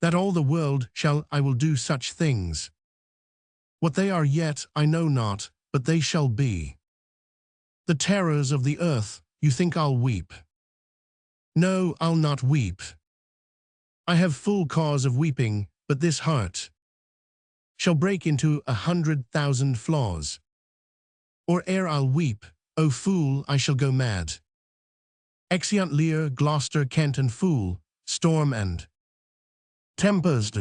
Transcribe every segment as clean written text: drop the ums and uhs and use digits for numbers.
that all the world shall I will do such things. What they are yet I know not, but they shall be. The terrors of the earth, you think I'll weep. No, I'll not weep. I have full cause of weeping, but this heart shall break into 100,000 flaws. Or ere I'll weep, O fool, I shall go mad. Exeunt Lear, Gloucester, Kent, and fool, storm and tempest.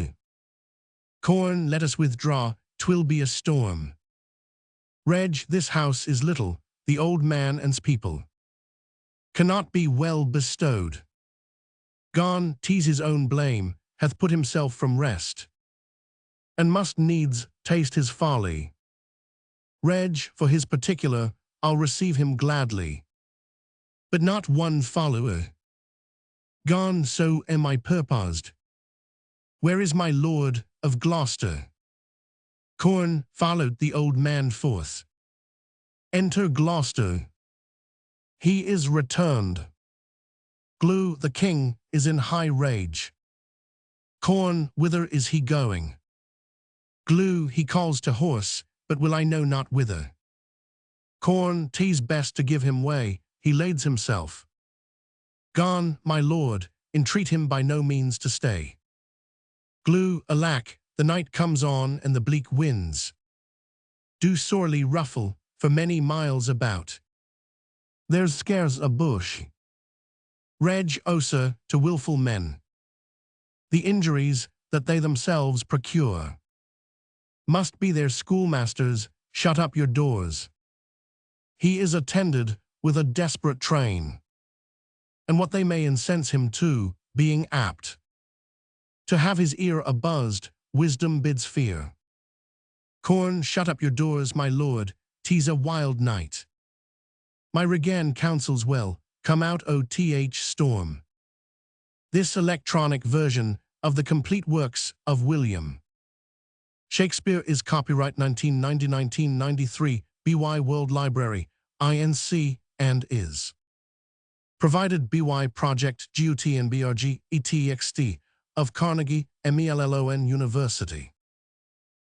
Corn, let us withdraw, 'twill be a storm. Reg, this house is little, the old man and's people cannot be well bestowed. Gone, 'tis his own blame, hath put himself from rest, and must needs taste his folly. Reg, for his particular, I'll receive him gladly, but not one follower. Gone, so am I purposed. Where is my lord of Gloucester? Corn followed the old man forth. Enter Gloucester. He is returned. Glou, the king, is in high rage. Corn, whither is he going? Glou, he calls to horse, but will I know not whither. Corn, 'tis best to give him way, he lades himself. Gone, my lord, entreat him by no means to stay. Glou, alack, the night comes on and the bleak winds do sorely ruffle for many miles about. There's scarce a bush. Reg, osa, to wilful men, the injuries that they themselves procure must be their schoolmasters, shut up your doors. He is attended with a desperate train, and what they may incense him to, being apt to have his ear a-buzzed, wisdom bids fear. Corn, shut up your doors, my lord, 'tis a wild night. My Regan counsels well, come out oth storm. This electronic version of the complete works of William Shakespeare is copyright 1990-1993, BY World Library, INC, and is provided BY Project GUT and BRG ETXT of Carnegie Mellon University.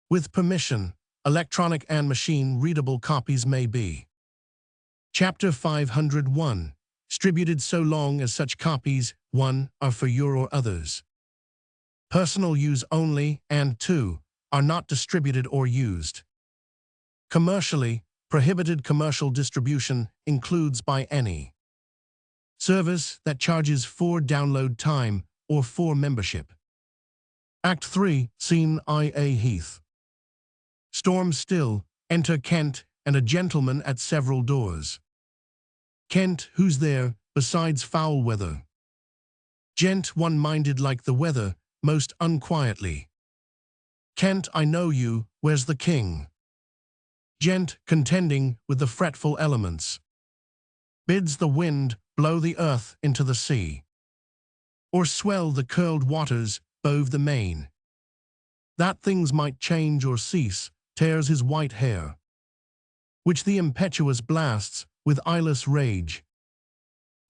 With permission, electronic and machine-readable copies may be. Chapter 501, distributed so long as such copies, 1, are for your or others' personal use only, and 2, are not distributed or used commercially. Prohibited commercial distribution includes by any service that charges for download time or for membership. Act 3, Scene IA Heath. Storm still, enter Kent and a gentleman at several doors. Kent, who's there, besides foul weather? Gent, one-minded like the weather, most unquietly. Kent, I know you, where's the king? Gent, contending with the fretful elements, bids the wind blow the earth into the sea, or swell the curled waters bove the main, that things might change or cease, tears his white hair, which the impetuous blasts with eyeless rage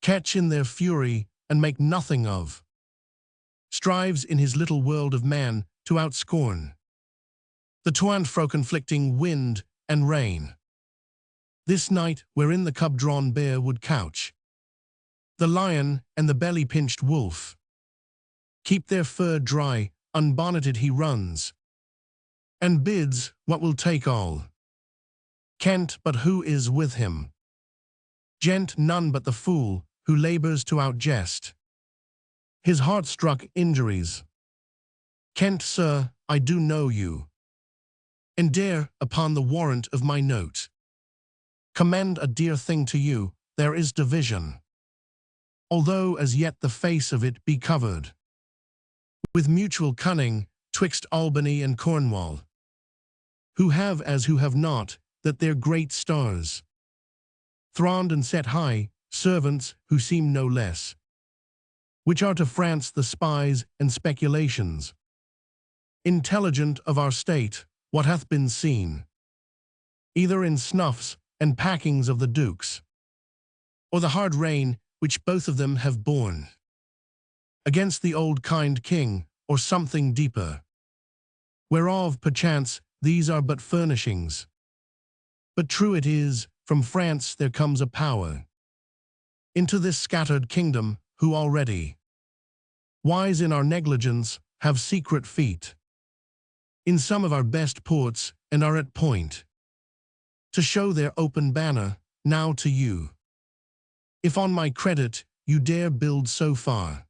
catch in their fury and make nothing of, strives in his little world of man to outscorn the twantfro conflicting wind and rain. This night wherein the cub-drawn bear would couch, the lion and the belly-pinched wolf keep their fur dry, unbonneted he runs, and bids what will take all. Kent, but who is with him? Gent, none but the fool, who labors to outjest his heart-struck injuries. Kent, sir, I do know you, and dare, upon the warrant of my note, commend a dear thing to you. There is division, although as yet the face of it be covered with mutual cunning, twixt Albany and Cornwall, who have as who have not, that their great stars thrond and set high, servants who seem no less, which are to France the spies and speculations, intelligent of our state, what hath been seen, either in snuffs and packings of the dukes, or the hard reign which both of them have borne against the old kind king, or something deeper, whereof, perchance, these are but furnishings. But true it is, from France there comes a power into this scattered kingdom, who already, wise in our negligence, have secret feet in some of our best ports, and are at point to show their open banner, now to you. If on my credit you dare build so far,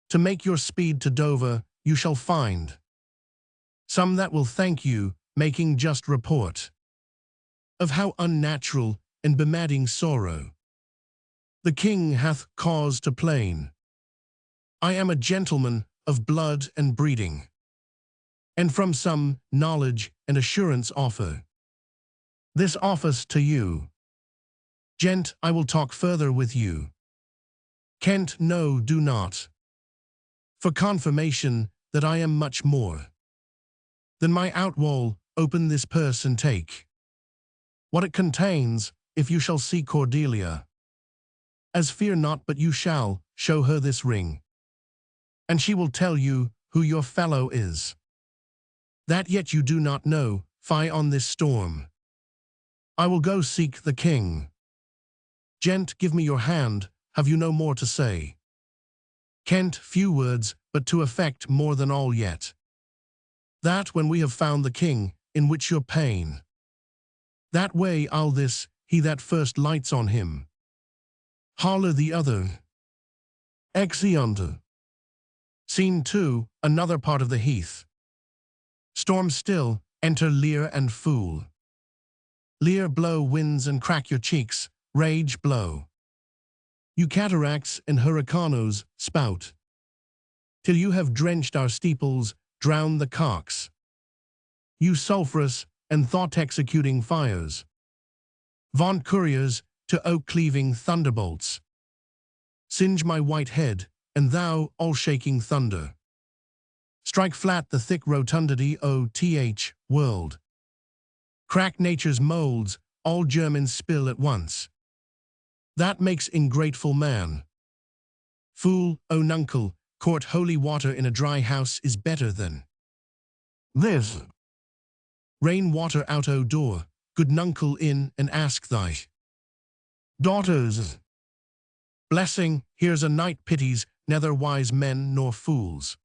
to make your speed to Dover, you shall find some that will thank you, making just report of how unnatural and bemadding sorrow the king hath cause to plain. I am a gentleman of blood and breeding, and from some knowledge and assurance offer this office to you. Gent, I will talk further with you. Kent, no, do not. For confirmation that I am much more than my outwall, open this purse and take what it contains, if you shall see Cordelia. As fear not, but you shall show her this ring, and she will tell you who your fellow is. That yet you do not know, fie on this storm. I will go seek the king. Gent, give me your hand, have you no more to say? Kent, few words, but to effect more than all yet. That when we have found the king, in which your pain, that way I'll this, he that first lights on him. Holler the other. Exeunt. Scene 2, another part of the heath. Storm still, enter Lear and Fool. Lear, blow winds and crack your cheeks, rage blow. You cataracts and hurricanos spout, till you have drenched our steeples, drowned the cocks. You sulphurous and thought-executing fires, vaunt couriers to oak-cleaving thunderbolts. Singe my white head, and thou, all-shaking thunder, strike flat the thick rotundity, O.Th. world. Crack nature's molds, all germins spill at once. That makes ingrateful man. Fool, O nuncle, court holy water in a dry house is better than this. Rain water out o door, good nuncle in and ask thy daughters. Blessing, here's a night pities neither wise men nor fools.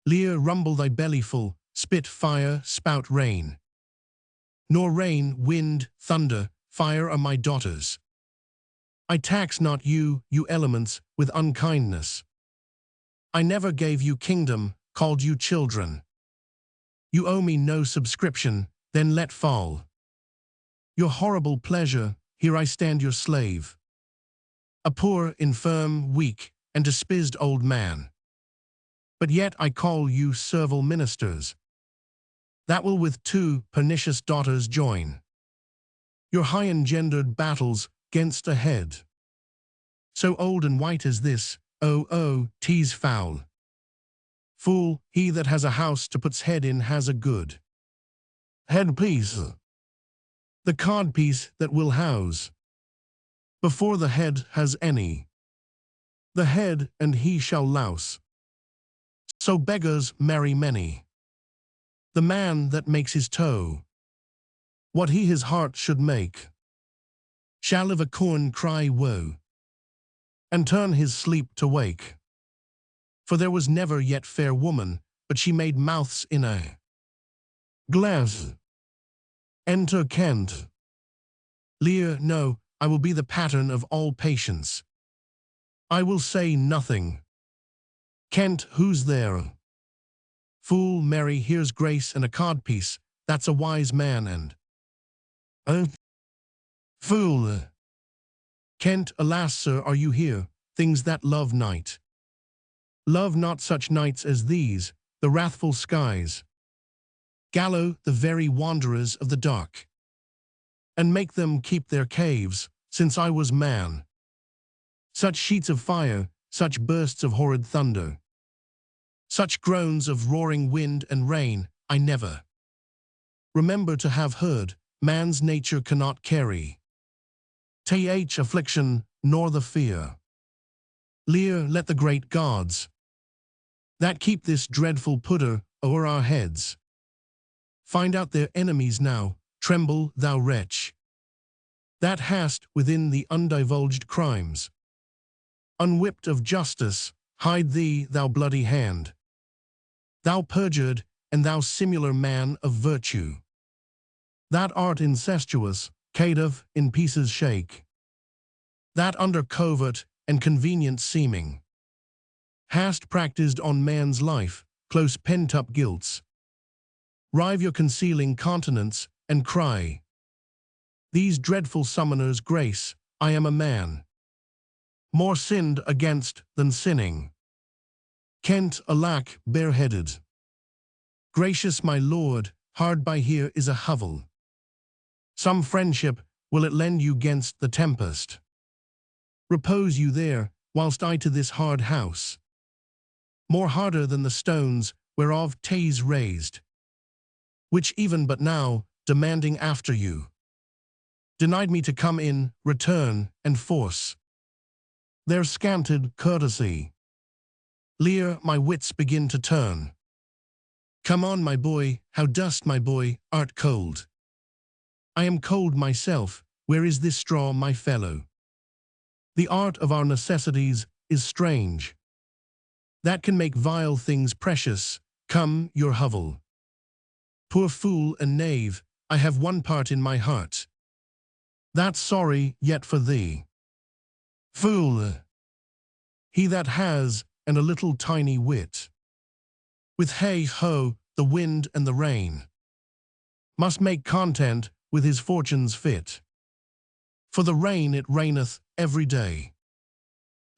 Lear, rumble thy belly full, spit fire, spout rain. Nor rain, wind, thunder, fire are my daughters. I tax not you, you elements, with unkindness. I never gave you kingdom, called you children. You owe me no subscription, then let fall your horrible pleasure, here I stand your slave. A poor, infirm, weak, and despised old man. But yet I call you servile ministers, that will with 2 pernicious daughters join your high-engendered battles 'gainst a head so old and white as this, O.'tis foul. Fool, he that has a house to put's head in has a good headpiece. The codpiece that will house before the head has any, the head and he shall louse. So beggars marry many. The man that makes his toe what he his heart should make shall of a corn cry woe, and turn his sleep to wake. For there was never yet fair woman, but she made mouths in a glass. Enter Kent. Lear, no, I will be the pattern of all patience. I will say nothing. Kent, who's there? Fool, Mary, here's grace and a codpiece, that's a wise man and fool. Kent, alas, sir, are you here, things that love night? Love not such nights as these, the wrathful skies. Gallow the very wanderers of the dark, and make them keep their caves, since I was man. Such sheets of fire, such bursts of horrid thunder, such groans of roaring wind and rain, I never remember to have heard. Man's nature cannot carry th affliction, nor the fear. Lear, let the great gods that keep this dreadful pudder o'er our heads. Find out their enemies now, tremble, thou wretch, that hast within the undivulged crimes. Unwhipped of justice, hide thee, thou bloody hand, thou perjured, and thou simular man of virtue, that art incestuous, caitiff, in pieces shake, that under covert and convenient seeming hast practised on man's life, close pent-up guilts. Rive your concealing countenance, and cry, these dreadful summoners grace, I am a man, more sinned against than sinning. Kent, alack, bareheaded. Gracious my lord, hard by here is a hovel. Some friendship will it lend you 'gainst the tempest. Repose you there, whilst I to this hard house, more harder than the stones whereof 'tis raised, which even but now, demanding after you, denied me to come in, return, and force their scanted courtesy. Lear, my wits begin to turn. Come on, my boy, how dost, my boy, art cold? I am cold myself, where is this straw, my fellow? The art of our necessities is strange, that can make vile things precious. Come, your hovel. Poor fool and knave, I have one part in my heart, that's sorry yet for thee. Fool, he that has, and a little tiny wit, with hey-ho, the wind and the rain, must make content with his fortunes fit. For the rain it raineth every day.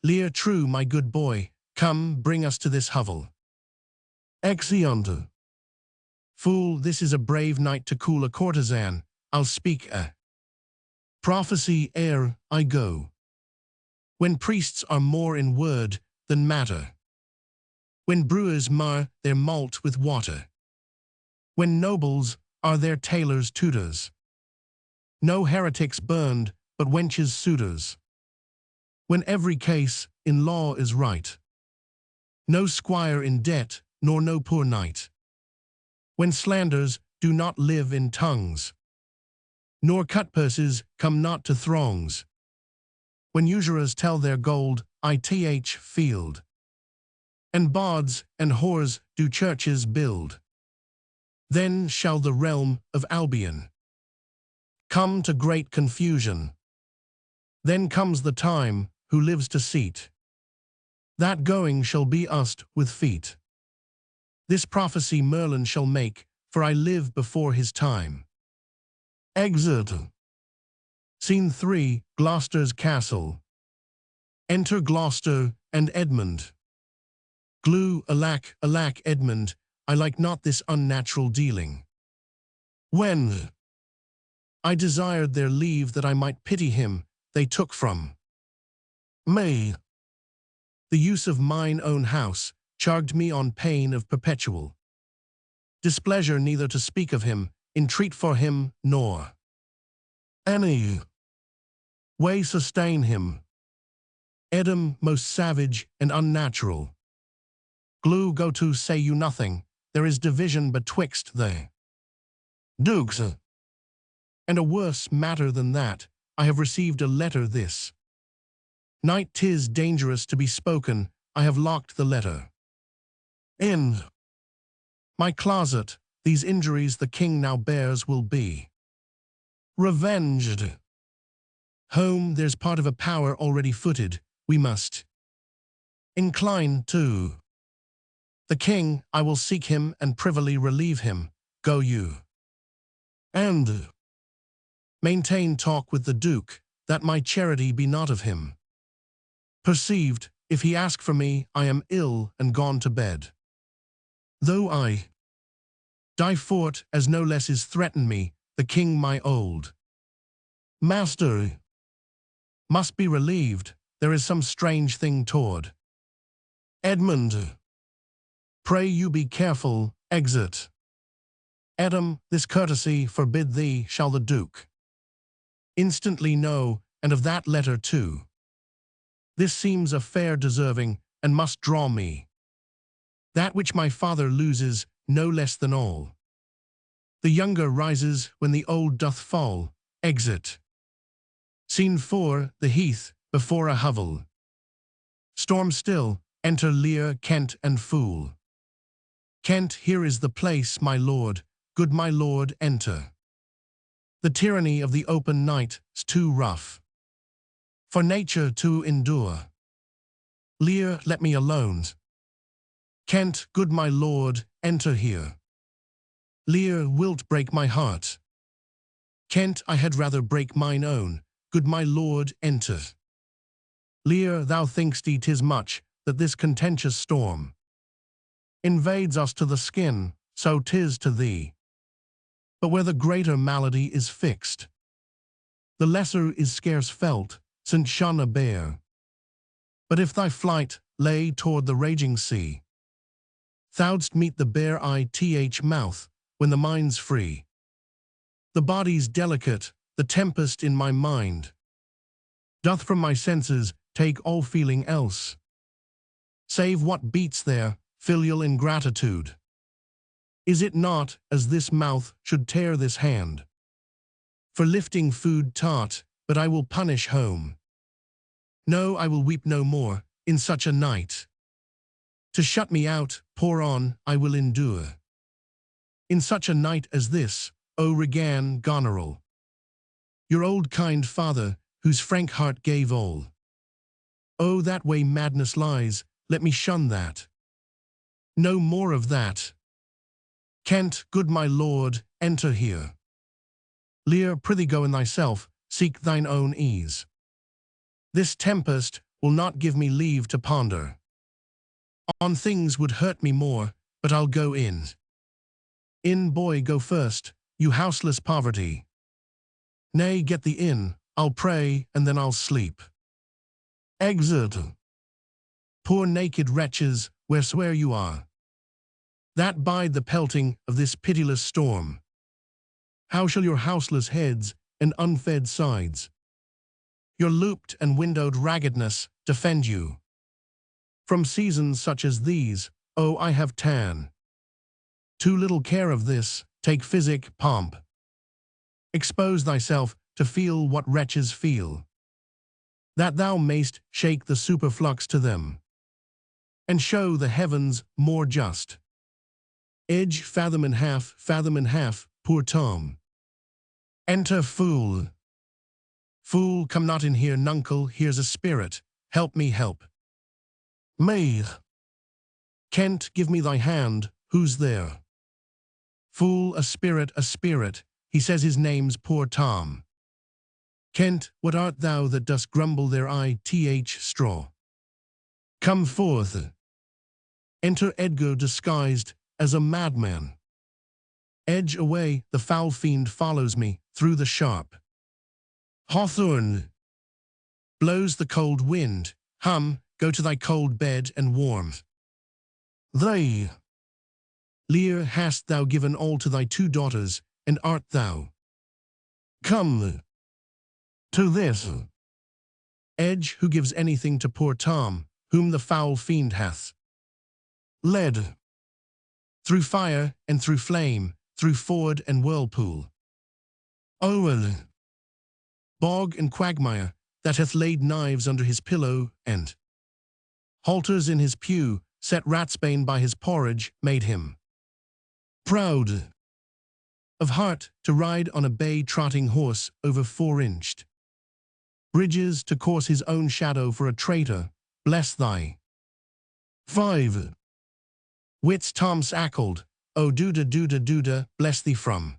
Lear, true, my good boy, come, bring us to this hovel. Exeunt. Fool, this is a brave night to cool a courtesan. I'll speak a prophecy ere I go. When priests are more in word than matter, when brewers mar their malt with water, when nobles are their tailors' tutors, no heretics burned, but wenches' suitors, when every case in law is right, no squire in debt, nor no poor knight, when slanders do not live in tongues, nor cutpurses come not to throngs, when usurers tell their gold ith field, and bawds and whores do churches build, then shall the realm of Albion come to great confusion. Then comes the time, who lives to seat, that going shall be used with feet. This prophecy Merlin shall make, for I live before his time. Exit. Scene 3, Gloucester's castle. Enter Gloucester and Edmund. Glou, alack, alack, Edmund, I like not this unnatural dealing. When I desired their leave that I might pity him, they took from me the use of mine own house, charged me on pain of perpetual displeasure neither to speak of him, entreat for him, nor any way sustain him. Edom, most savage and unnatural. Glou, go to, say you nothing, there is division betwixt the dukes. And a worse matter than that, I have received a letter this night. 'Tis dangerous to be spoken, I have locked the letter in my closet. These injuries the king now bears will be revenged. Home, there's part of a power already footed, we must incline to. The king, I will seek him and privily relieve him. Go you and maintain talk with the duke, that my charity be not of him perceived. If he ask for me, I am ill and gone to bed. Though I die for't, as no less is threatened me, the king my old master must be relieved. There is some strange thing toward. Edmund, pray you be careful. Exit. Edom, this courtesy forbid thee, shall the duke instantly know, and of that letter too. This seems a fair deserving, and must draw me that which my father loses no less than all. The younger rises when the old doth fall. Exit. Scene 4, the heath, before a hovel. Storm still, enter Lear, Kent, and Fool. Kent, here is the place, my lord, good my lord, enter. The tyranny of the open night's too rough for nature to endure. Lear, let me alone. Kent, good my lord, enter here. Lear, wilt break my heart. Kent, I had rather break mine own, good my lord, enter. Lear, thou think'st 'tis much, that this contentious storm invades us to the skin, so 'tis to thee. But where the greater malady is fixed, the lesser is scarce felt, since shun a bear. But if thy flight lay toward the raging sea, thou'dst meet the bare ith mouth, when the mind's free. The body's delicate, the tempest in my mind doth from my senses take all feeling else, save what beats there, filial ingratitude. Is it not, as this mouth should tear this hand for lifting food tart, but I will punish home. No, I will weep no more, in such a night. To shut me out, pour on, I will endure. In such a night as this, O Regan, Goneril, your old kind father, whose frank heart gave all. Oh, that way madness lies, let me shun that. No more of that. Kent, good my lord, enter here. Lear, prithee go in thyself, seek thine own ease. This tempest will not give me leave to ponder on things would hurt me more, but I'll go in. In, boy, go first, you houseless poverty. Nay, get thee in, I'll pray, and then I'll sleep. Exit. Poor naked wretches, wheresoe'er you are, that bide the pelting of this pitiless storm. How shall your houseless heads and unfed sides, your looped and windowed raggedness, defend you from seasons such as these? Oh, I have tan too little care of this, take physic, pomp. Expose thyself to feel what wretches feel, that thou mayst shake the superflux to them, and show the heavens more just. Edge, fathom and half, poor Tom. Enter Fool. Fool, come not in here, nuncle, here's a spirit, help me help. Me. Kent, give me thy hand, who's there? Fool, a spirit, he says his name's poor Tom. Kent, what art thou that dost grumble there, ith straw? Come forth. Enter Edgar disguised as a madman. Edge away, the foul fiend follows me through the sharp hawthorn. Blows the cold wind, hum, go to thy cold bed and warm thee. Lear, hast thou given all to thy 2 daughters, and art thou come to this? Edge, who gives anything to poor Tom, whom the foul fiend hath led through fire and through flame, through ford and whirlpool, Owen, bog and quagmire, that hath laid knives under his pillow, and halters in his pew, set ratsbane by his porridge, made him proud of heart to ride on a bay trotting horse over 4-inched bridges, to course his own shadow for a traitor, bless thy 5 wits Tom's ackled, O Duda, bless thee from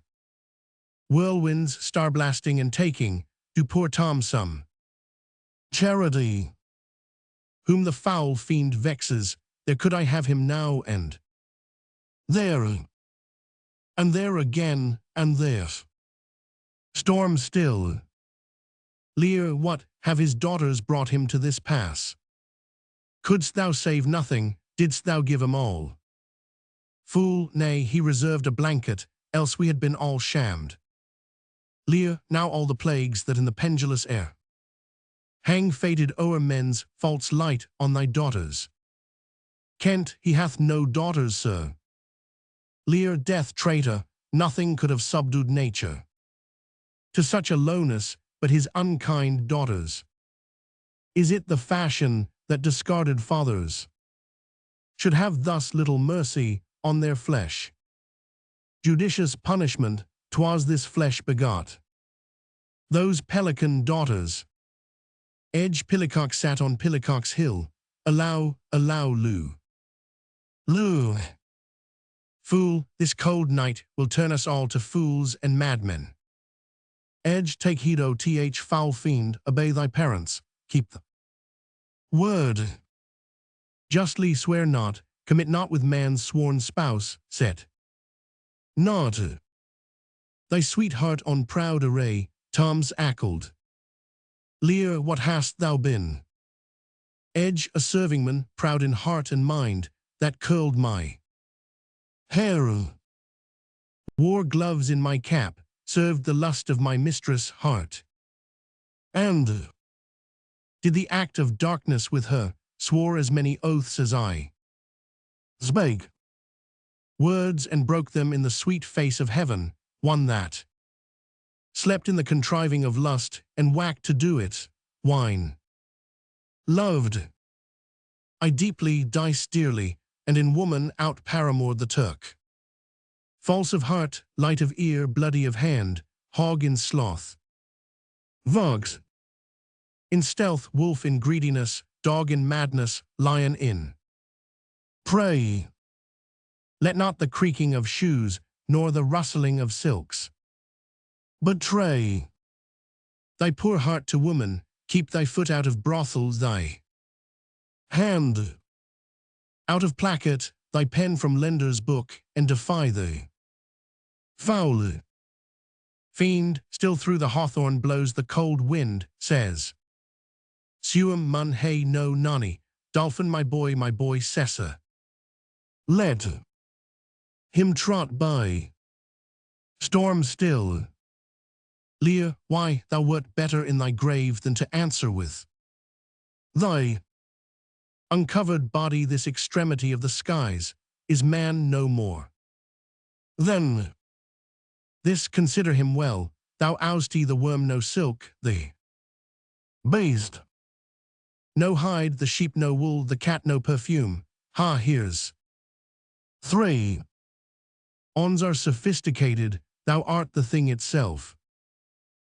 whirlwinds, star-blasting and taking, do poor Tom some charity. Whom the foul fiend vexes, there could I have him now and there again, and there. Storm still. Lear, what have his daughters brought him to this pass? Couldst thou save nothing, didst thou give 'em all? Fool, nay, he reserved a blanket, else we had been all shammed. Lear, now all the plagues that in the pendulous air hang faded o'er men's false light on thy daughters. Kent, he hath no daughters, sir. Lear, death, traitor, nothing could have subdued nature to such a lowness but his unkind daughters. Is it the fashion that discarded fathers should have thus little mercy on their flesh? Judicious punishment, 'twas this flesh begot those pelican daughters. Edge Pillicock sat on Pillicock's hill. Allow, Lou. Lou. Fool, this cold night will turn us all to fools and madmen. Edge, take heed, O th foul fiend, obey thy parents, keep the word. Justly swear not, commit not with man's sworn spouse, set not thy sweetheart on proud array, Tom's ackled. Lear, what hast thou been? Edge, a servingman, proud in heart and mind, that curled my hair. Wore gloves in my cap, served the lust of my mistress' heart. And did the act of darkness with her, swore as many oaths as I spake words and broke them in the sweet face of heaven, one that slept in the contriving of lust and whacked to do it, wine. Loved I deeply, diced dearly, and in woman out paramored the Turk. False of heart, light of ear, bloody of hand, hog in sloth. Vogs in stealth, wolf in greediness, dog in madness, lion in prey. Let not the creaking of shoes, nor the rustling of silks betray thy poor heart to woman, keep thy foot out of brothels, thy hand out of placard, thy pen from lender's book, and defy the foul fiend. Still through the hawthorn blows the cold wind, says Suum mun hey no nani, dolphin my boy Cessa. Let him trot by. Storm still. Lear, why, thou wert better in thy grave than to answer with thy uncovered body this extremity of the skies. Is man no more then this? Consider him well, thou ousty, the worm no silk, the beast no hide, the sheep no wool, the cat no perfume. Ha, here's 3. Ons are sophisticated, thou art the thing itself.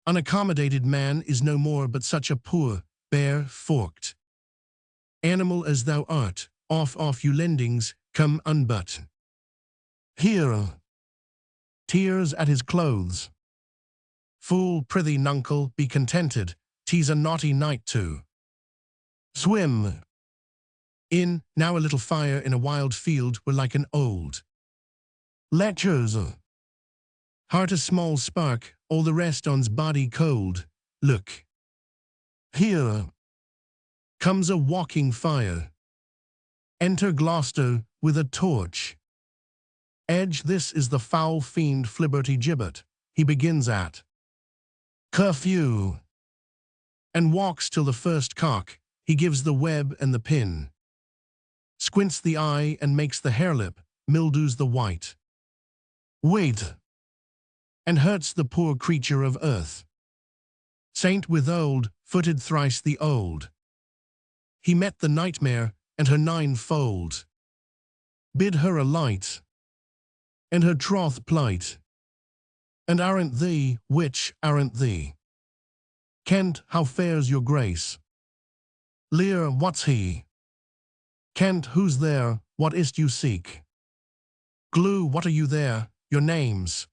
Unaccommodated man is no more but such a poor, bare, forked animal as thou art. Off you lendings, come unbut. Here, tears at his clothes. Fool, prithee, nuncle, be contented, 'tis a naughty night to swim in. Now a little fire in a wild field were like an old lecher's heart, a small spark, all the rest on's body cold. Look, here comes a walking fire. Enter Gloucester with a torch. Edge, this is the foul fiend Flibberty Gibbet. He begins at curfew and walks till the first cock. He gives the web and the pin, squints the eye and makes the harelip, mildews the white wait, and hurts the poor creature of earth. Saint with old, footed thrice the old. He met the nightmare and her ninefold, bid her alight, and her troth plight. And aren't thee, which aren't thee? Kent, how fares your grace? Lear, what's he? Kent, who's there? What is't you seek? Glue, what are you there? Your names.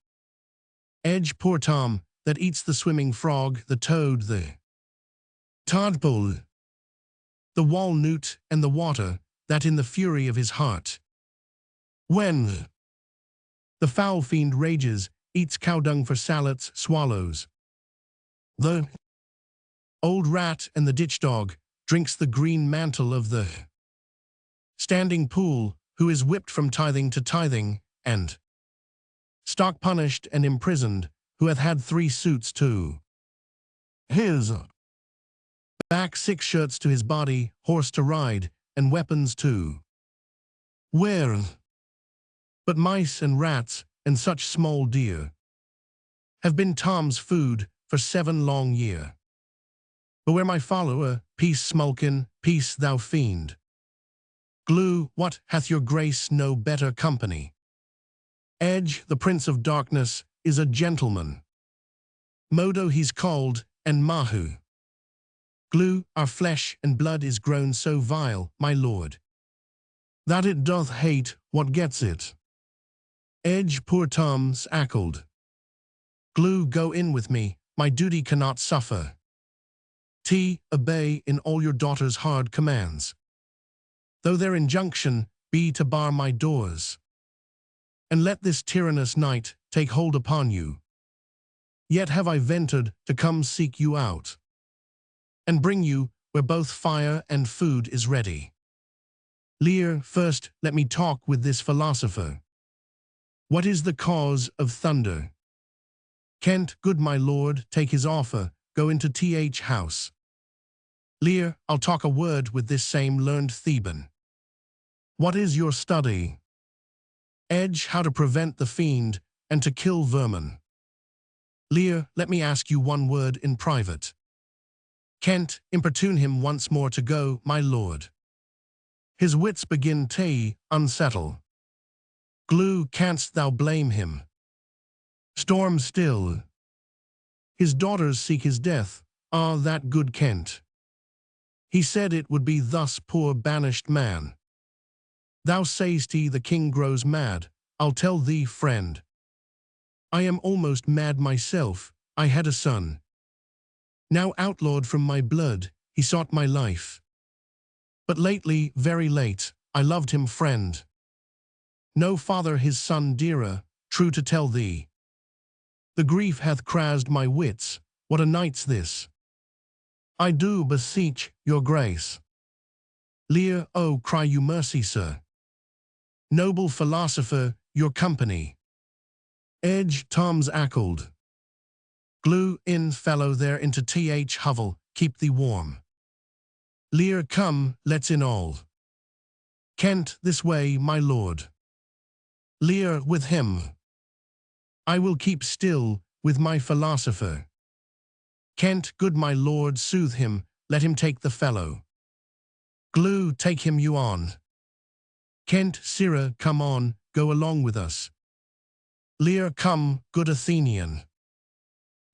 Edge, poor Tom, that eats the swimming frog, the toad, the tadpole, the walnut, and the water, that in the fury of his heart, when the foul fiend rages, eats cow dung for salads, swallows the old rat, and the ditch dog drinks the green mantle of the standing pool, who is whipped from tithing to tithing, and stock punished and imprisoned, who hath had 3 suits to his back, 6 shirts to his body, horse to ride, and weapons too. Where? But mice and rats and such small deer have been Tom's food for 7 long year. But where my follower, peace smulkin, peace thou fiend. Glue, what hath your grace no better company? Edge, the prince of darkness, is a gentleman. Modo he's called, and Mahu. Glue, our flesh and blood is grown so vile, my lord, that it doth hate what gets it. Edge, poor Tom's ackled. Glue, go in with me, my duty cannot suffer. Obey in all your daughter's hard commands, though their injunction be to bar my doors. And let this tyrannous night take hold upon you. Yet have I ventured to come seek you out, and bring you where both fire and food is ready. Lear, first let me talk with this philosopher. What is the cause of thunder? Kent, good my lord, take his offer, go into th house. Lear, I'll talk a word with this same learned Theban. What is your study? Edge, how to prevent the fiend, and to kill vermin. Lear, let me ask you one word in private. Kent, importune him once more to go, my lord. His wits begin to unsettle. Glue, canst thou blame him? Storm still. His daughters seek his death, ah, that good Kent. He said it would be thus, poor banished man. Thou say'st he the king grows mad, I'll tell thee, friend. I am almost mad myself, I had a son. Now outlawed from my blood, he sought my life. But lately, very late, I loved him, friend. No father his son dearer, true to tell thee. The grief hath crazed my wits, what a night's this. I do beseech your grace. Lear, oh, cry you mercy, sir. Noble philosopher, your company. Edge, Tom's ackled. Glue in, fellow, there into th hovel, keep thee warm. Lear, come, let's in all. Kent, this way, my lord. Lear, with him. I will keep still, with my philosopher. Kent, good my lord, soothe him, let him take the fellow. Glue, take him you on. Kent, sirrah, come on, go along with us. Lear, come, good Athenian.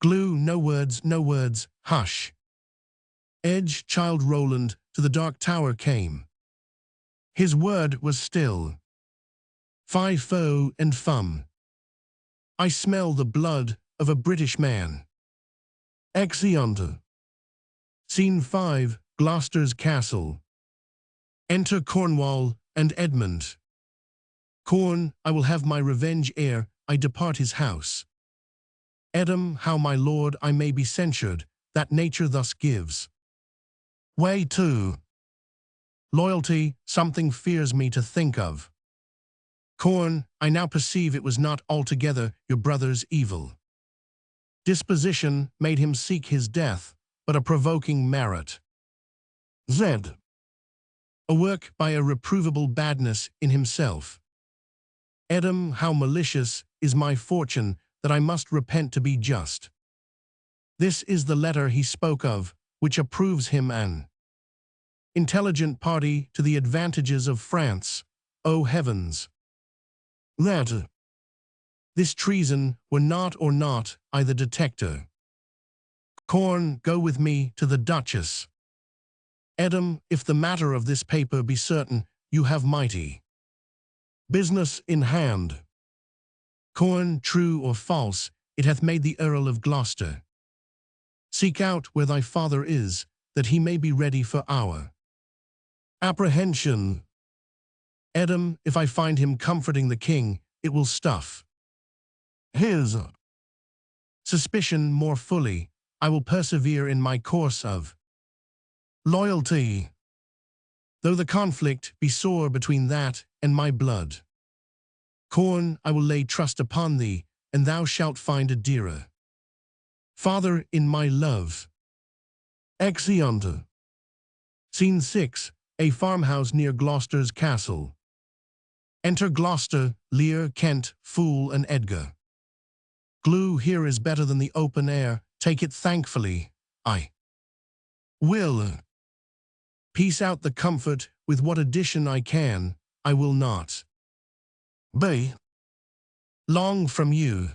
Glue, no words, hush. Edge, child Roland, to the dark tower came. His word was still. Fie foe and fum. I smell the blood of a British man. Exeunt. Scene 5, Gloucester's castle. Enter Cornwall and Edmund. Corn, I will have my revenge ere I depart his house. Edom, how my lord I may be censured, that nature thus gives. Way to loyalty, something fears me to think of. Corn, I now perceive it was not altogether your brother's evil disposition made him seek his death, but a provoking merit. Z. A work by a reprovable badness in himself. Edom, how malicious is my fortune that I must repent to be just. This is the letter he spoke of, which approves him an intelligent party to the advantages of France, O heavens! That this treason were not or not I the detector. Corn, go with me to the Duchess. Edom, if the matter of this paper be certain, you have mighty business in hand. Corn, true or false, it hath made the Earl of Gloucester. Seek out where thy father is, that he may be ready for our apprehension. Edom, if I find him comforting the king, it will stuff his suspicion more fully. I will persevere in my course of loyalty, though the conflict be sore between that and my blood. Corn, I will lay trust upon thee, and thou shalt find a dearer father in my love. Exeunt. Scene 6, a farmhouse near Gloucester's castle. Enter Gloucester, Lear, Kent, Fool, and Edgar. Glue here is better than the open air, take it thankfully, I will. Piece out the comfort, with what addition I can, I will not be long from you.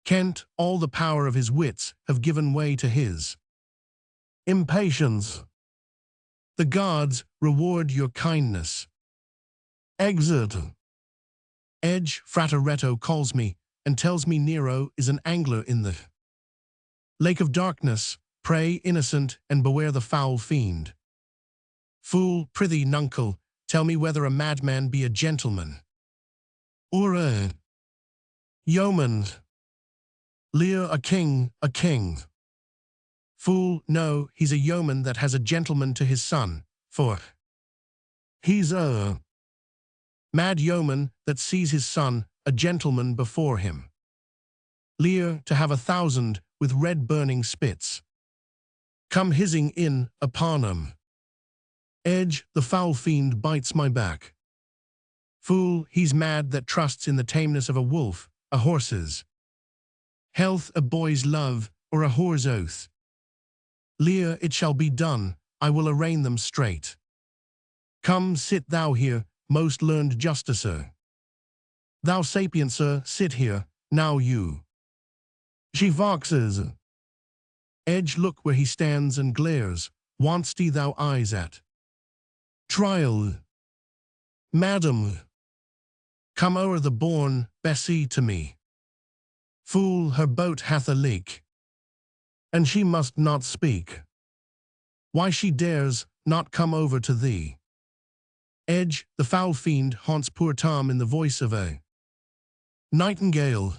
Kent, all the power of his wits have given way to his impatience. The gods reward your kindness. Exit. Edge, Frateretto calls me, and tells me Nero is an angler in the lake of darkness. Pray, innocent, and beware the foul fiend. Fool, prithee, nuncle, tell me whether a madman be a gentleman or a yeoman. Lear, a king, a king. Fool, no, he's a yeoman that has a gentleman to his son, for he's a mad yeoman that sees his son, a gentleman, before him. Lear, to have 1,000 with red burning spits come hissing in upon him. Edge, the foul fiend bites my back. Fool, he's mad that trusts in the tameness of a wolf, a horse's health, a boy's love, or a whore's oath. Lear, it shall be done, I will arraign them straight. Come, sit thou here, most learned justicer. Thou sapient sir, sit here, now you. She voxes. Edge, look where he stands and glares, want'st thou eyes at trial. Madam, come o'er the bourne, Bessie, to me. Fool, her boat hath a leak, and she must not speak. Why she dares not come over to thee. Edge, the foul fiend haunts poor Tom in the voice of a nightingale.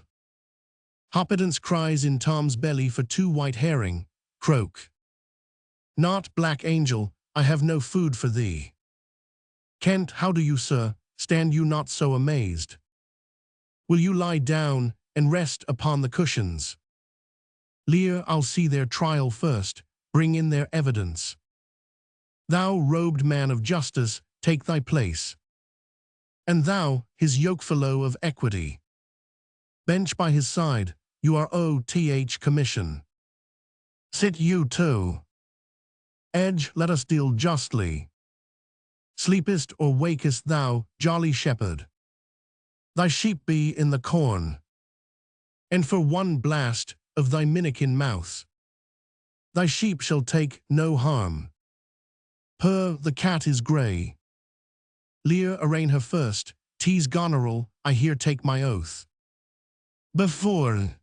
Hoppedance cries in Tom's belly for 2 white herring, croak. Not, black angel, I have no food for thee. Kent, how do you, sir, stand you not so amazed? Will you lie down and rest upon the cushions? Lear, I'll see their trial first, bring in their evidence. Thou, robed man of justice, take thy place. And thou, his yokefellow of equity, bench by his side, you are O.T.H. commission. Sit you too. Edge, let us deal justly. Sleepest or wakest thou, jolly shepherd? Thy sheep be in the corn, and for one blast of thy minikin mouth, thy sheep shall take no harm. Purr, the cat is grey. Lear, arraign her first, tease Goneril, I here take my oath. Before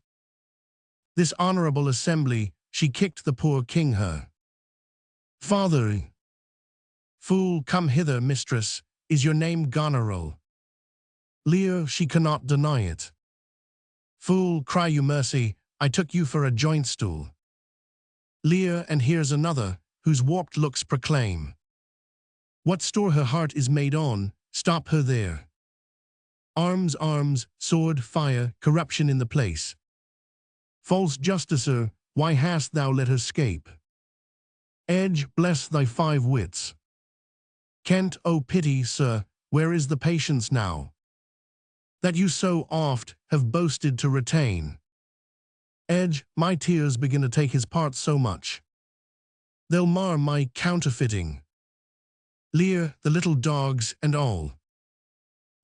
this honourable assembly, she kicked the poor king her father. Fool, come hither, mistress, is your name Goneril? Lear, she cannot deny it. Fool, cry you mercy, I took you for a joint stool. Lear, and here's another, whose warped looks proclaim what store her heart is made on, stop her there. Arms, arms, sword, fire, corruption in the place. False justicer, why hast thou let her scape? Edge, bless thy 5 wits. Kent, oh pity, sir, where is the patience now that you so oft have boasted to retain? Edge, my tears begin to take his part so much, they'll mar my counterfeiting. Lear, the little dogs and all.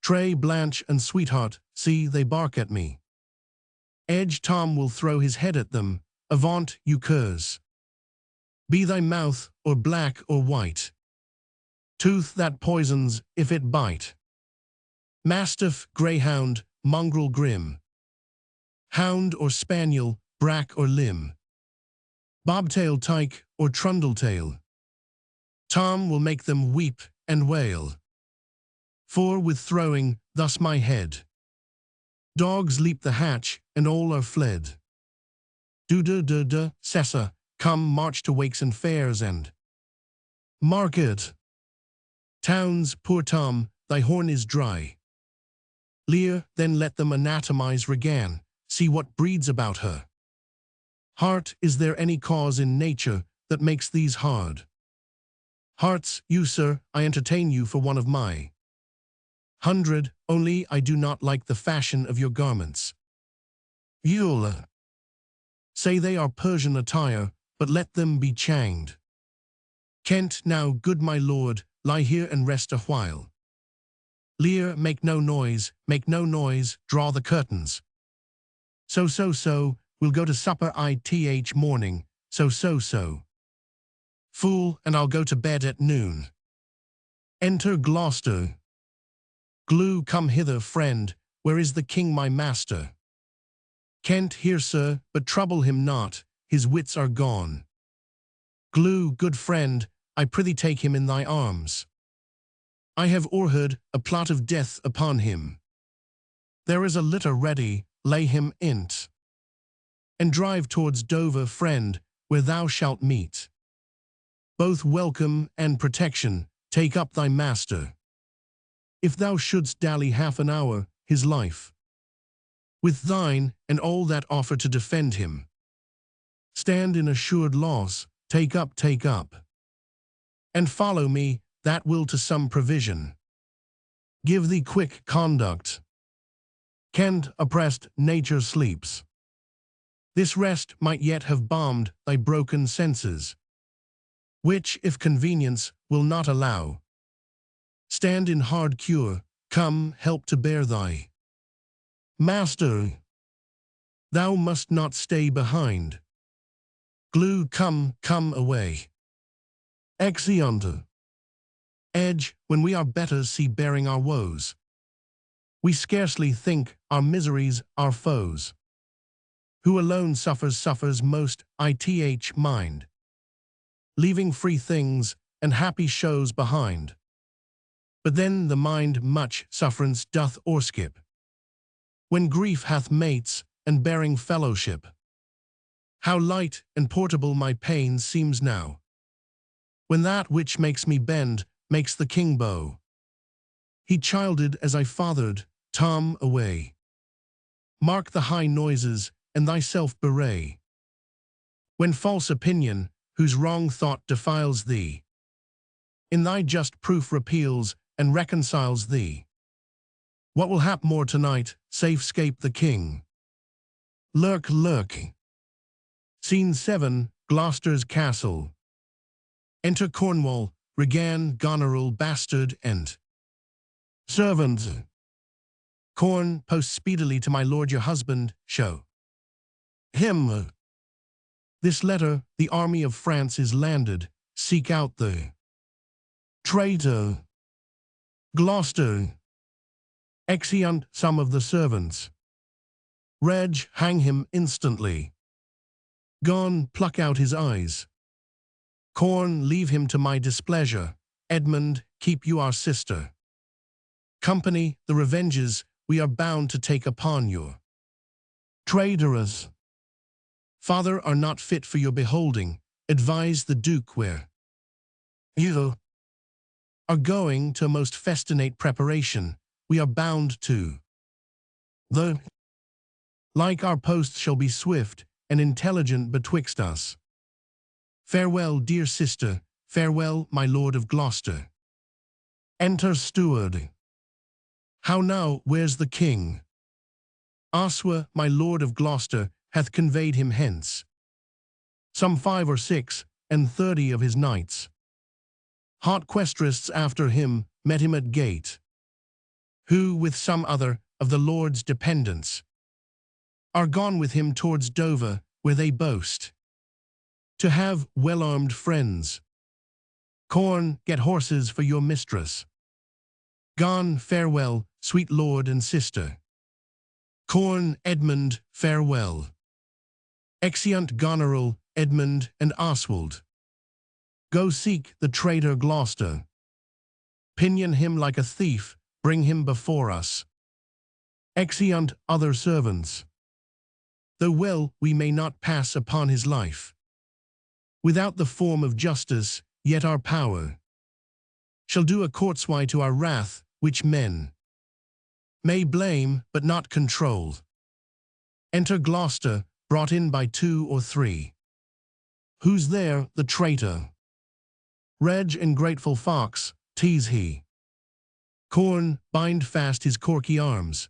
Tray, Blanche, and Sweetheart, see, they bark at me. Edge, Tom will throw his head at them, avaunt, you curs. Be thy mouth or black or white, tooth that poisons if it bite. Mastiff, greyhound, mongrel grim, hound or spaniel, brack or limb, bobtail tyke or trundletail. Tom will make them weep and wail. For with throwing thus my head, dogs leap the hatch and all are fled. Do-da-da-da, Cessa, come march to wakes and fairs and market. Towns, poor Tom, thy horn is dry. Lear, then let them anatomize Regan, see what breeds about her. Heart, is there any cause in nature that makes these hard? Hearts, you, sir, I entertain you for one of my 100, only I do not like the fashion of your garments. You'll say they are Persian attire, but let them be changed. Kent, now, good my lord, lie here and rest a while. Lear, make no noise, draw the curtains. So, we'll go to supper ith morning, so. Fool, and I'll go to bed at noon. Enter Gloucester. Glou, come hither, friend, where is the king my master? Kent, here, sir, but trouble him not, his wits are gone. Glou, good friend, I prithee take him in thy arms. I have o'erheard a plot of death upon him. There is a litter ready, lay him in't. And drive towards Dover, friend, where thou shalt meet. Both welcome and protection, take up thy master. If thou shouldst dally half an hour, his life, with thine and all that offer to defend him, stand in assured loss, take up, and follow me, that will to some provision give thee quick conduct. Kent, oppressed, nature sleeps. This rest might yet have balmed thy broken senses, which, if convenience will not allow, stand in hard cure, come, help to bear thy master. Thou must not stay behind. Glou, come away. Exeunt. Edge, when we are better see bearing our woes, we scarcely think our miseries our foes. Who alone suffers most, ith mind, leaving free things and happy shows behind. But then the mind much sufferance doth o'erskip, when grief hath mates and bearing fellowship. How light and portable my pain seems now, when that which makes me bend makes the king bow. He childed as I fathered, Tom, away. Mark the high noises, and thyself bewray, when false opinion, whose wrong thought defiles thee, in thy just proof repeals and reconciles thee. What will hap more tonight, safe scape the king? Lurk. Scene 7, Gloucester's castle. Enter Cornwall, Regan, Goneril, bastard, and servants. Corn, post speedily to my lord your husband, show him this letter. The army of France is landed, seek out the traitor. Gloucester. Exeunt some of the servants. Reg, hang him instantly. Gon, pluck out his eyes. Corn, leave him to my displeasure. Edmund, keep you our sister. Company, the revenges we are bound to take upon you. Traitorous father are not fit for your beholding. Advise the Duke where you are going to a most festinate preparation. We are bound to the like our post shall be swift and intelligent betwixt us. Farewell, dear sister, farewell, my lord of Gloucester. Enter steward. How now, where's the king? Oswa, my lord of Gloucester, hath conveyed him hence. Some 5 or 6 and 30 of his knights, hot questrists after him, met him at gate, who, with some other of the lord's dependents, are gone with him towards Dover, where they boast to have well-armed friends. Corn, get horses for your mistress. Gon, farewell, sweet lord and sister. Corn, Edmund, farewell. Exeunt Goneril, Edmund, and Oswald. Go seek the traitor Gloucester. Pinion him like a thief, bring him before us. Exeunt other servants. Though well we may not pass upon his life, without the form of justice, yet our power shall do a courtsway to our wrath, which men may blame, but not control. Enter Gloucester, brought in by 2 or 3. Who's there, the traitor? Reg, ingrateful fox, tease he. Corn, bind fast his corky arms.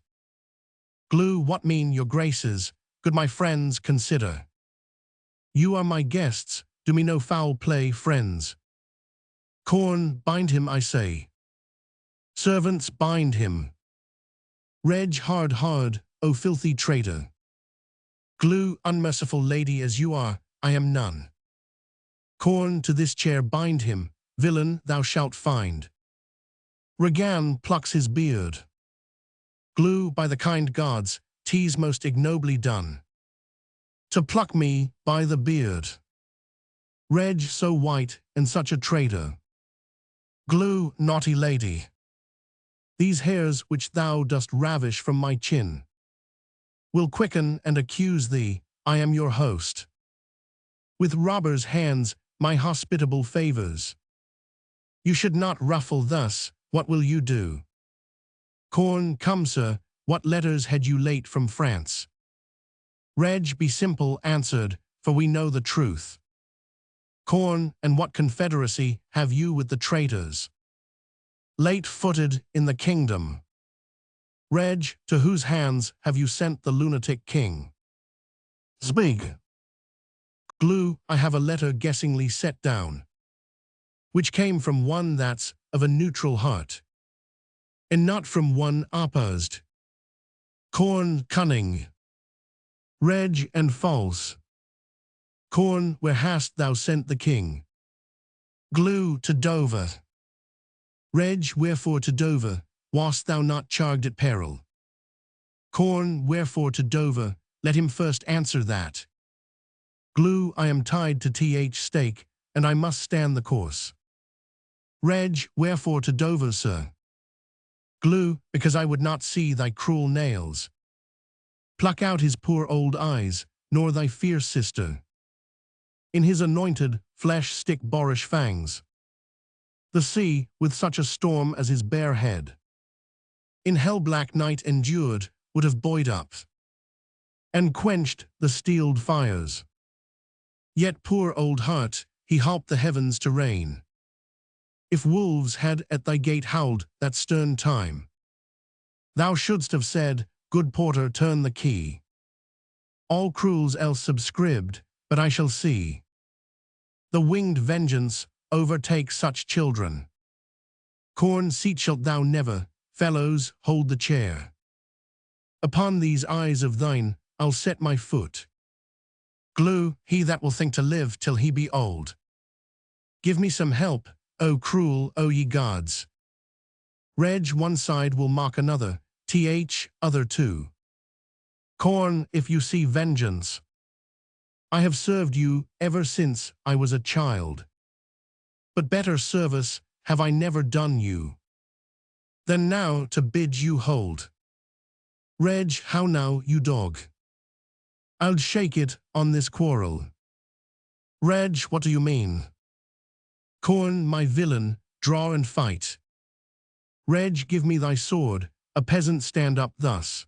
Glue, what mean your graces? Good my friends, consider. You are my guests, do me no foul play, friends. Corn, bind him, I say. Servants, bind him. Reg, hard, O filthy traitor. Glue, unmerciful lady as you are, I am none. Corn, to this chair bind him, villain, thou shalt find. Regan plucks his beard. Glue, by the kind gods, 'tis most ignobly done. To pluck me by the beard. Reg, so white, and such a traitor. Glue, naughty lady. These hairs which thou dost ravish from my chin will quicken and accuse thee, I am your host. With robbers' hands, my hospitable favors. You should not ruffle thus, what will you do? Corn, come sir, what letters had you late from France? Reg, be simple, answered, for we know the truth. Corn, and what confederacy have you with the traitors? Late-footed in the kingdom. Reg, to whose hands have you sent the lunatic king? Zbig. Glue, I have a letter guessingly set down, which came from one that's of a neutral heart, and not from one opposed. Corn, cunning. Reg, and false. Corn, where hast thou sent the king? Glue, to Dover. Reg, wherefore to Dover? Wast thou not charged at peril? Corn, wherefore to Dover? Let him first answer that. Glue, I am tied to th stake, and I must stand the course. Reg, wherefore to Dover, sir? Glue, because I would not see thy cruel nails. Pluck out his poor old eyes, nor thy fierce sister. In his anointed flesh stick boorish fangs. The sea, with such a storm as his bare head, in hell-black night endured, would have buoyed up and quenched the steeled fires. Yet poor old heart, he holp the heavens to rain. If wolves had at thy gate howled that stern time, thou shouldst have said, good porter, turn the key. All cruels else subscribed, but I shall see the winged vengeance overtake such children. Corn, seat shalt thou never, fellows, hold the chair. Upon these eyes of thine, I'll set my foot. Glue, he that will think to live till he be old. Give me some help, O cruel, O ye gods. Reg, one side will mock another, other too. Corn, if you see vengeance. I have served you ever since I was a child. But better service have I never done you than now to bid you hold. Reg, how now, you dog? I'll shake it on this quarrel. Reg, what do you mean? Corn, my villain, draw and fight. Reg, give me thy sword, a peasant stand up thus.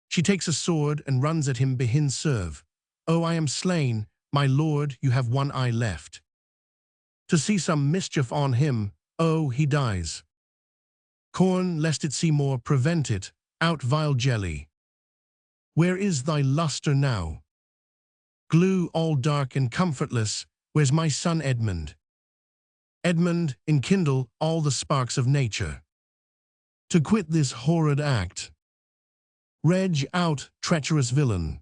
She takes a sword and runs at him behin serve. Oh, I am slain, my lord, you have one eye left. To see some mischief on him, oh, he dies. Corn, lest it see more, prevent it, out vile jelly. Where is thy lustre now? Glue, all dark and comfortless, where's my son Edmund? Edmund, enkindle all the sparks of nature. To quit this horrid act. Reg, out, treacherous villain.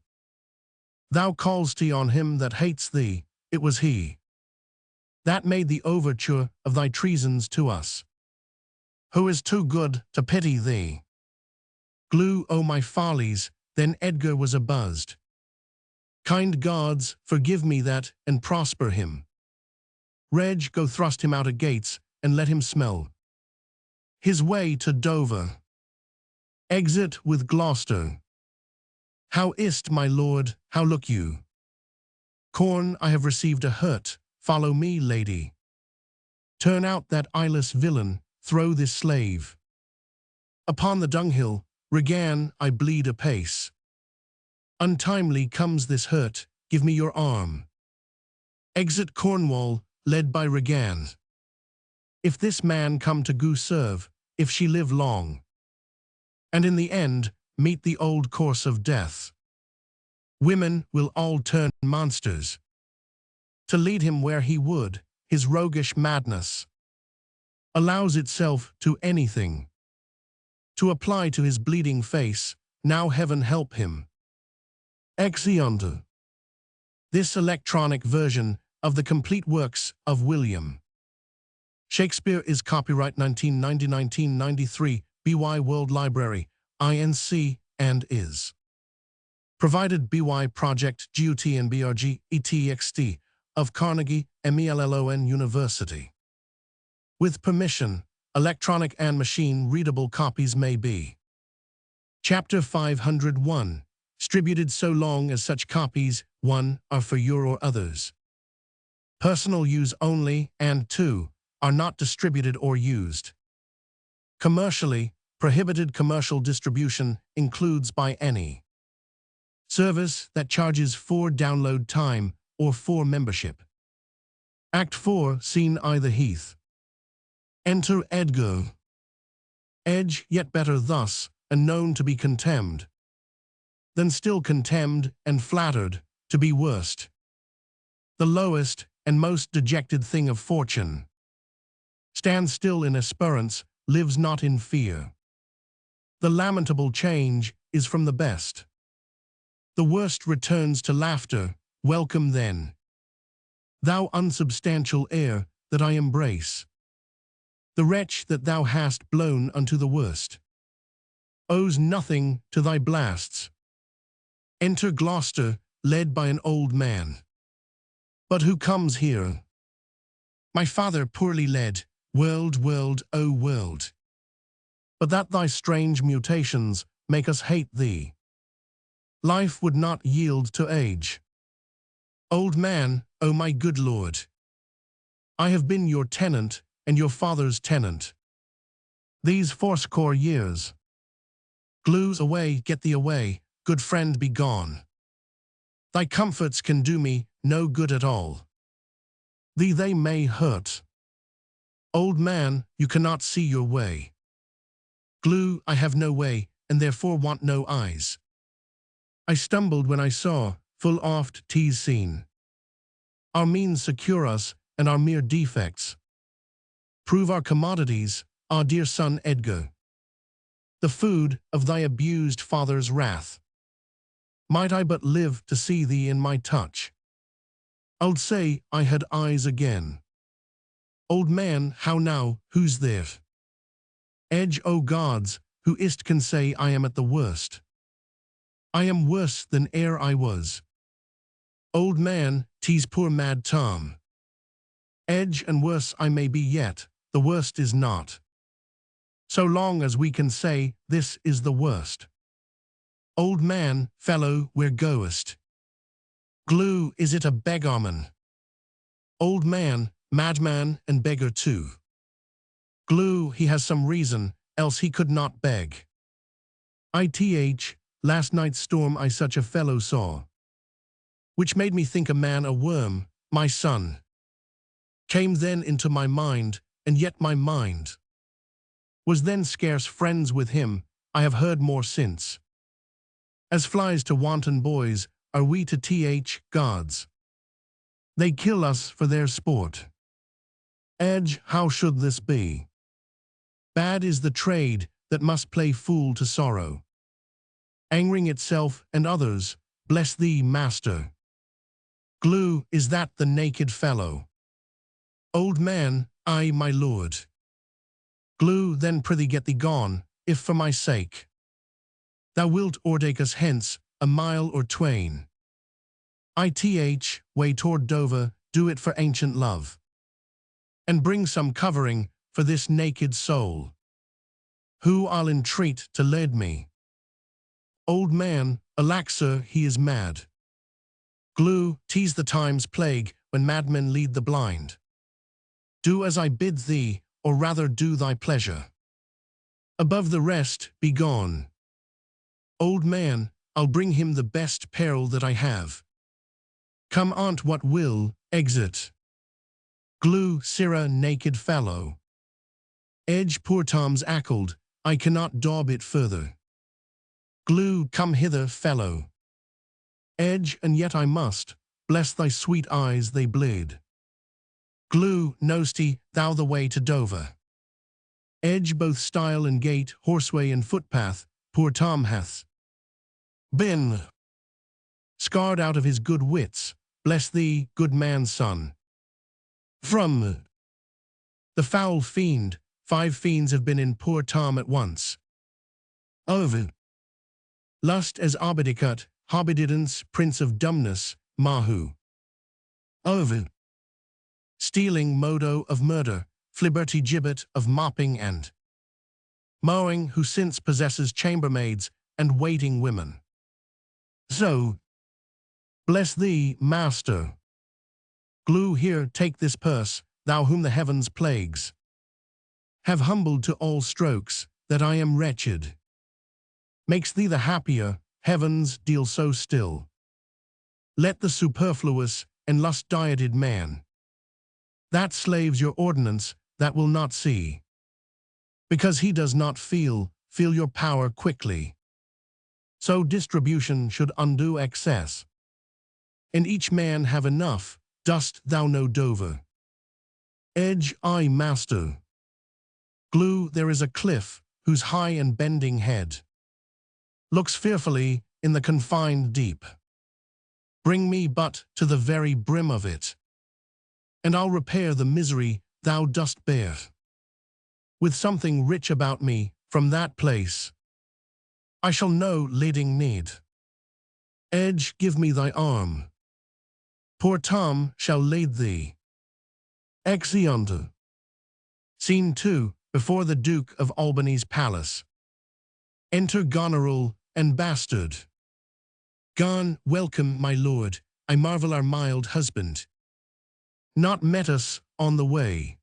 Thou call'st he on him that hates thee, it was he that made the overture of thy treasons to us, who is too good to pity thee. Glue, oh my follies, then Edgar was abuzzed. Kind gods, forgive me that, and prosper him. Reg, go thrust him out of gates, and let him smell his way to Dover. Exit with Gloucester. How is't, my lord, how look you? Corn, I have received a hurt, follow me, lady. Turn out that eyeless villain, throw this slave upon the dunghill. Regan, I bleed apace. Untimely comes this hurt, give me your arm. Exit Cornwall, led by Regan. If this man come to Gloucester, if she live long, and in the end meet the old course of death. Women will all turn monsters to lead him where he would. His roguish madness allows itself to anything to apply to his bleeding face. Now heaven help him. Exeunt. This electronic version of the complete works of William Shakespeare is copyright 1990-1993, BY World Library, INC, and is provided BY Project GUT and BRG ETXT of Carnegie Mellon University. With permission, electronic and machine-readable copies may be. Chapter 501. Distributed so long as such copies, 1, are for your or others' personal use only, and 2, are not distributed or used commercially. Prohibited commercial distribution includes by any service that charges for download time or for membership. Act 4, Scene either Heath. Enter Edgar. Edge, yet better thus, and known to be contemned, than still contemned and flattered to be worst, the lowest and most dejected thing of fortune. Stands still in esperance, lives not in fear. The lamentable change is from the best. The worst returns to laughter, welcome then, thou unsubstantial air that I embrace. The wretch that thou hast blown unto the worst owes nothing to thy blasts. Enter Gloucester, led by an old man. But who comes here? My father poorly led, world, world, O world. But that thy strange mutations make us hate thee. Life would not yield to age. Old man, O my good lord, I have been your tenant and your father's tenant these fourscore years. Glues away, get thee away, good friend, be gone. Thy comforts can do me no good at all. Thee they may hurt. Old man, you cannot see your way. Glue, I have no way, and therefore want no eyes. I stumbled when I saw, full oft 'tis seen. Our means secure us, and our mere defects prove our commodities, our dear son Edgar, the food of thy abused father's wrath. Might I but live to see thee in my touch, I'd say I had eyes again. Old man, how now, who's there? Edge, O gods, who ist can say I am at the worst? I am worse than e'er I was. Old man, 'tis poor mad Tom. Edge, and worse I may be yet, the worst is not, so long as we can say this is the worst. Old man, fellow, where goest? Glue, is it a beggarman? Old man, madman and beggar too. Glue, he has some reason, else he could not beg. Ith, last night's storm I such a fellow saw, which made me think a man a worm, my son. Came then into my mind, and yet my mind was then scarce friends with him. I have heard more since. As flies to wanton boys, are we to gods. They kill us for their sport. Edge, how should this be? Bad is the trade that must play fool to sorrow, angering itself and others. Bless thee, master. Glue, is that the naked fellow? Old man, aye, my lord. Glue, then prithee get thee gone, if for my sake thou wilt o'ertake us hence a mile or twain. Ith, way toward Dover, do it for ancient love, and bring some covering for this naked soul, who I'll entreat to lead me. Old man, alack sir, he is mad. Glue, 'tis the time's plague when madmen lead the blind. Do as I bid thee, or rather do thy pleasure. Above the rest, be gone. Old man, I'll bring him the best peril that I have. Come on't what will, exit. Glue, sirrah, naked fellow. Edge poor Tom's ackled, I cannot daub it further. Glue, come hither, fellow. Edge, and yet I must, bless thy sweet eyes, they bleed. Glue, know'st thou the way to Dover? Edge, both stile and gate, horseway and footpath, poor Tom hath been scarred out of his good wits, bless thee, good man's son. From the foul fiend, 5 fiends have been in poor Tom at once. Of lust as Obidicut, Hobbididance, prince of dumbness, Mahu. Of stealing, Modo of murder, Flibberty Gibbet of mopping and mowing, who since possesses chambermaids and waiting women. So, bless thee, master. Glue, here, take this purse, thou whom the heavens plagues have humbled to all strokes, that I am wretched. Makes thee the happier, heavens deal so still. Let the superfluous and lust-dieted man, that slaves your ordinance, that will not see, because he does not feel your power quickly. So distribution should undo excess, and each man have enough, dost thou know Dover? Edge, I master. Glue, there is a cliff, whose high and bending head looks fearfully in the confined deep. Bring me but to the very brim of it, and I'll repair the misery thou dost bear. With something rich about me, from that place, I shall no leading need. Edge, give me thy arm. Poor Tom shall lead thee. Exeunt. Scene 2, before the Duke of Albany's palace. Enter Goneril and Bastard. Gon, welcome, my lord, I marvel our mild husband not met us on the way.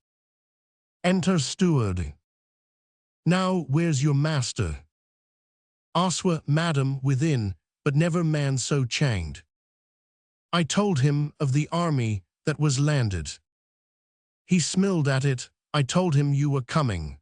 Enter Steward. Now where's your master? Oswa, madam, within, but never man so changed. I told him of the army that was landed. He smiled at it, I told him you were coming.